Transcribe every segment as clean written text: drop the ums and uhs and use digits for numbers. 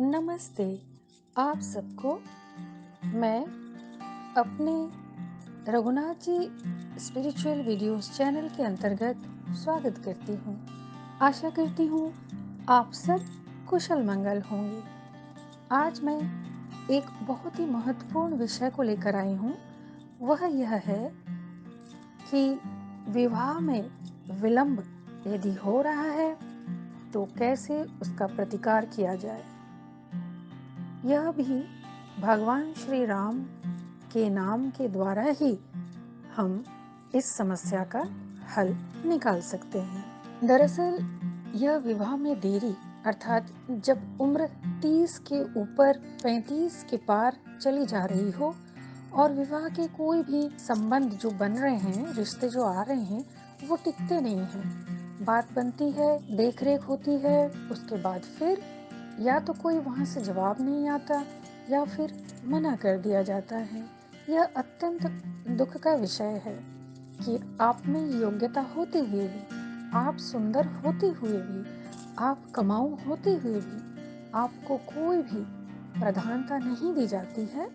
नमस्ते आप सबको। मैं अपने Raghunath ji spiritual videos channel के अंतर्गत स्वागत करती हूँ। आशा करती हूँ आप सब कुशल मंगल होंगे। आज मैं एक बहुत ही महत्वपूर्ण विषय को लेकर आई हूँ। वह यह है कि विवाह में विलंब यदि हो रहा है तो कैसे उसका प्रतिकार किया जाए। यह भी भगवान श्री राम के नाम के द्वारा ही हम इस समस्या का हल निकाल सकते हैं। दरअसल यह विवाह में देरी अर्थात जब उम्र 30 के ऊपर 35 के पार चली जा रही हो और विवाह के कोई भी संबंध जो बन रहे हैं, रिश्ते जो आ रहे हैं, वो टिकते नहीं हैं। बात बनती है, देखरेख होती है, उसके बाद फिर या तो कोई वहाँ से जवाब नहीं आता या फिर मना कर दिया जाता है। यह अत्यंत दुख का विषय है कि आप में योग्यता होते हुए भी, आप सुंदर होते हुए भी, आप कमाऊ होते हुए भी आपको कोई भी प्रधानता नहीं दी जाती है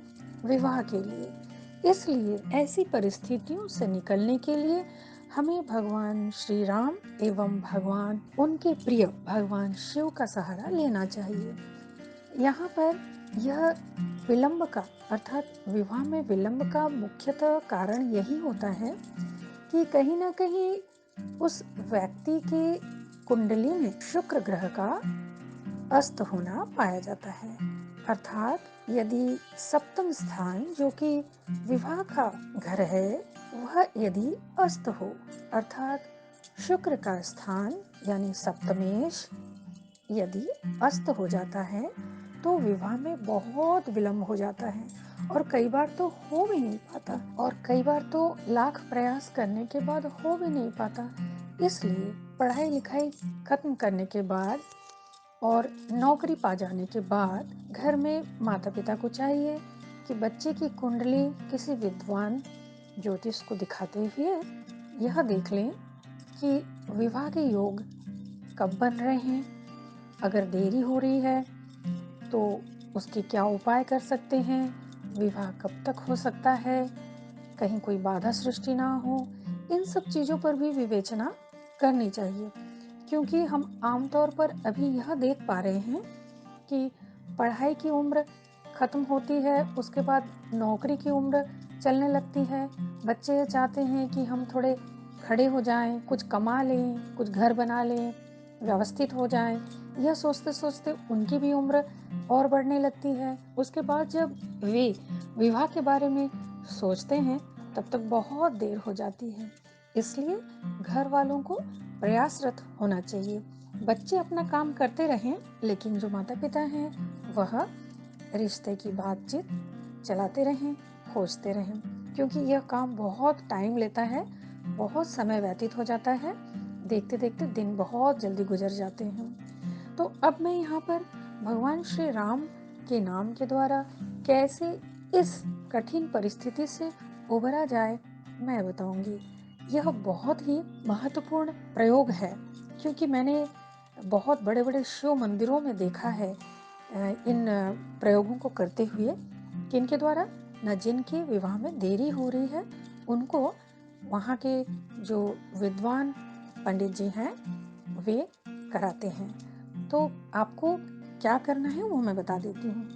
विवाह के लिए। इसलिए ऐसी परिस्थितियों से निकलने के लिए हमें भगवान श्री राम एवं भगवान उनके प्रिय भगवान शिव का सहारा लेना चाहिए। यहाँ पर यह विलंब का अर्थात विवाह में विलंब का मुख्यतः कारण यही होता है कि कहीं ना कहीं उस व्यक्ति की कुंडली में शुक्र ग्रह का अस्त होना पाया जाता है। अर्थात यदि सप्तम स्थान जो कि विवाह का घर है वह यदि अस्त हो अर्थात शुक्र का स्थान यानी सप्तमेश यदि अस्त हो जाता है तो विवाह में बहुत विलंब हो जाता है और कई बार तो हो भी नहीं पाता और कई बार तो लाख प्रयास करने के बाद हो भी नहीं पाता। इसलिए पढ़ाई लिखाई खत्म करने के बाद और नौकरी पा जाने के बाद घर में माता पिता को चाहिए कि बच्चे की कुंडली किसी विद्वान ज्योतिष को दिखाते हुए यह देख लें कि विवाह के योग कब बन रहे हैं, अगर देरी हो रही है तो उसके क्या उपाय कर सकते हैं, विवाह कब तक हो सकता है, कहीं कोई बाधा सृष्टि ना हो। इन सब चीज़ों पर भी विवेचना करनी चाहिए क्योंकि हम आमतौर पर अभी यह देख पा रहे हैं कि पढ़ाई की उम्र खत्म होती है, उसके बाद नौकरी की उम्र चलने लगती है। बच्चे ये चाहते हैं कि हम थोड़े खड़े हो जाएं, कुछ कमा लें, कुछ घर बना लें, व्यवस्थित हो जाएं। यह सोचते सोचते उनकी भी उम्र और बढ़ने लगती है। उसके बाद जब वे विवाह के बारे में सोचते हैं तब तक बहुत देर हो जाती है। इसलिए घर वालों को प्रयासरत होना चाहिए। बच्चे अपना काम करते रहें लेकिन जो माता पिता हैं वह रिश्ते की बातचीत चलाते रहें, खोजते रहें क्योंकि यह काम बहुत टाइम लेता है, बहुत समय व्यतीत हो जाता है, देखते देखते दिन बहुत जल्दी गुजर जाते हैं। तो अब मैं यहाँ पर भगवान श्री राम के नाम के द्वारा कैसे इस कठिन परिस्थिति से उबरा जाए मैं बताऊंगी। यह बहुत ही महत्वपूर्ण प्रयोग है क्योंकि मैंने बहुत बड़े बड़े शिव मंदिरों में देखा है इन प्रयोगों को करते हुए कि इनके द्वारा न जिनके विवाह में देरी हो रही है उनको वहाँ के जो विद्वान पंडित जी हैं वे कराते हैं। तो आपको क्या करना है वो मैं बता देती हूँ।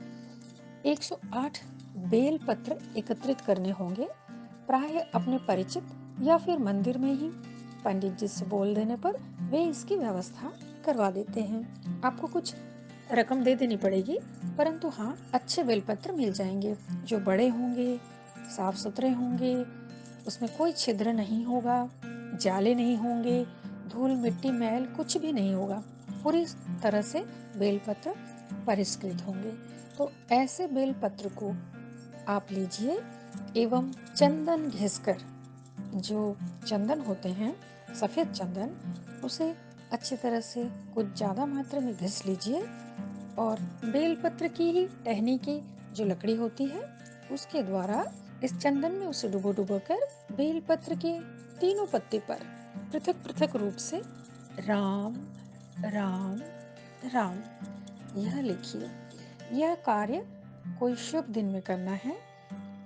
108 बेल पत्र एकत्रित करने होंगे, प्राय अपने परिचित या फिर मंदिर में ही पंडित जी से बोल देने पर वे इसकी व्यवस्था करवा देते हैं। आपको कुछ रकम दे देनी पड़ेगी परंतु हाँ अच्छे बेलपत्र मिल जाएंगे जो बड़े होंगे, साफ सुथरे होंगे, उसमें कोई छिद्र नहीं होगा, जाले नहीं होंगे, धूल मिट्टी मैल कुछ भी नहीं होगा, पूरी तरह से बेलपत्र परिष्कृत होंगे। तो ऐसे बेलपत्र को आप लीजिए एवं चंदन घिसकर, जो चंदन होते हैं सफ़ेद चंदन, उसे अच्छी तरह से कुछ ज़्यादा मात्रा में घिस लीजिए और बेलपत्र की ही टहनी की जो लकड़ी होती है उसके द्वारा इस चंदन में उसे डुबो डुबो कर बेलपत्र के तीनों पत्ते पर पृथक पृथक रूप से राम राम राम यह लिखिए। यह कार्य कोई शुभ दिन में करना है,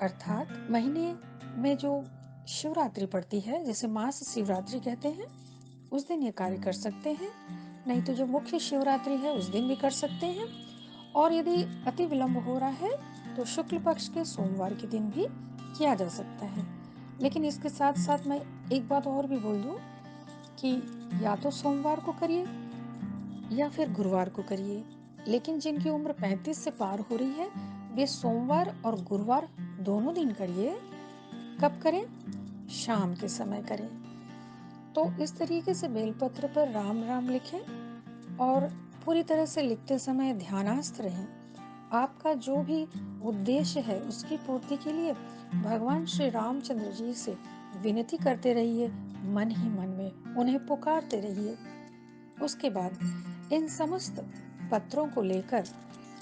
अर्थात महीने में जो शिवरात्रि पड़ती है, जिसे मास शिवरात्रि कहते हैं, उस दिन ये कार्य कर सकते हैं। नहीं तो जो मुख्य शिवरात्रि है उस दिन भी कर सकते हैं। और यदि अति विलंब हो रहा है तो शुक्ल पक्ष के सोमवार के दिन भी किया जा सकता है। लेकिन इसके साथ साथ मैं एक बात और भी बोल दूं कि या तो सोमवार को करिए या फिर गुरुवार को करिए। लेकिन जिनकी उम्र 35 से पार हो रही है वे सोमवार और गुरुवार दोनों दिन करिए। कब करें? शाम के समय करें। तो इस तरीके से बेलपत्र पर राम राम लिखें और पूरी तरह से लिखते समय ध्यानस्थ रहें। आपका जो भी उद्देश्य है उसकी पूर्ति के लिए भगवान श्री रामचंद्र जी से विनती करते रहिए, मन ही मन में उन्हें पुकारते रहिए। उसके बाद इन समस्त पत्रों को लेकर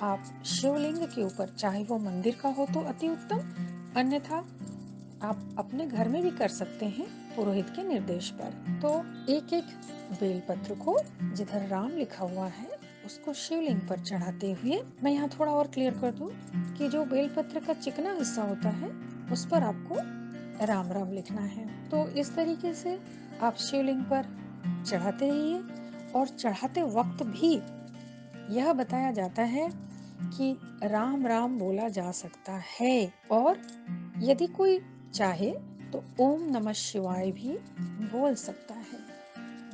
आप शिवलिंग के ऊपर, चाहे वो मंदिर का हो तो अति उत्तम, अन्यथा आप अपने घर में भी कर सकते हैं पुरोहित के निर्देश पर। तो एक एक बेलपत्र को जिधर राम लिखा हुआ है उसको शिवलिंग पर चढ़ाते हुए, मैं यहाँ थोड़ा और क्लियर कर दूं कि जो बेलपत्र का चिकना हिस्सा होता है उस पर आपको राम राम लिखना है। तो इस तरीके से आप शिवलिंग पर चढ़ाते रहिए। और चढ़ाते वक्त भी यह बताया जाता है कि राम राम बोला जा सकता है, और यदि कोई चाहे तो ओम नमः शिवाय भी बोल सकता है।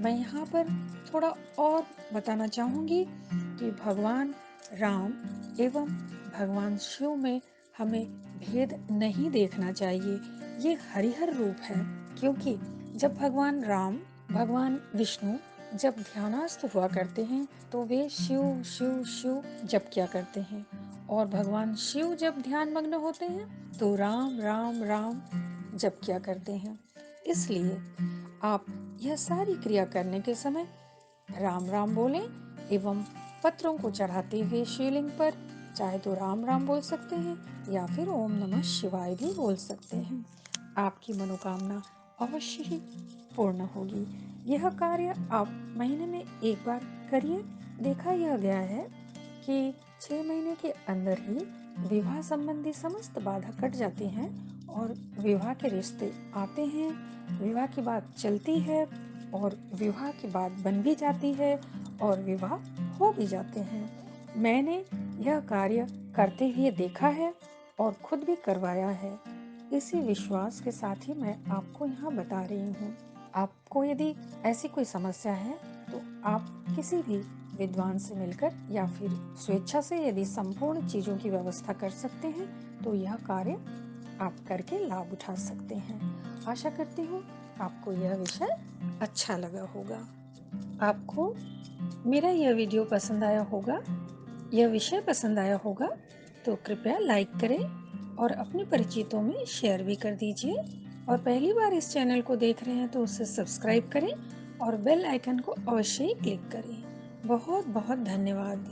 मैं यहाँ पर थोड़ा और बताना चाहूंगी कि भगवान राम एवं भगवान शिव में हमें भेद नहीं देखना चाहिए। ये हरिहर रूप है, क्योंकि जब भगवान राम, भगवान विष्णु जब ध्यानस्थ हुआ करते हैं तो वे शिव शिव शिव जप किया करते हैं, और भगवान शिव जब ध्यान मग्न होते हैं तो राम राम राम जप किया करते हैं। इसलिए आप यह सारी क्रिया करने के समय राम राम बोलें एवं पत्रों को चढ़ाते हुए शिवलिंग पर चाहे तो राम राम बोल सकते हैं या फिर ओम नमः शिवाय भी बोल सकते हैं। आपकी मनोकामना अवश्य ही पूर्ण होगी। यह कार्य आप महीने में एक बार करिए। देखा यह गया है कि 6 महीने के अंदर ही विवाह संबंधी समस्त बाधा कट जाती हैं और विवाह के रिश्ते आते हैं। विवाह की बात चलती है और विवाह की बात बन भी जाती है और विवाह हो भी जाते हैं। मैंने यह कार्य करते हुए देखा है और खुद भी करवाया है। इसी विश्वास के साथ ही मैं आपको यहाँ बता रही हूँ। आपको यदि ऐसी कोई समस्या है तो आप किसी भी विद्वान से मिलकर या फिर स्वेच्छा से यदि संपूर्ण चीजों की व्यवस्था कर सकते हैं तो यह कार्य आप करके लाभ उठा सकते हैं। आशा करती हूँ आपको यह विषय अच्छा लगा होगा। आपको मेरा यह वीडियो पसंद आया होगा, यह विषय पसंद आया होगा तो कृपया लाइक करें और अपने परिचितों में शेयर भी कर दीजिए। और पहली बार इस चैनल को देख रहे हैं तो उसे सब्सक्राइब करें और बेल आइकन को अवश्य ही क्लिक करें। बहुत बहुत धन्यवाद।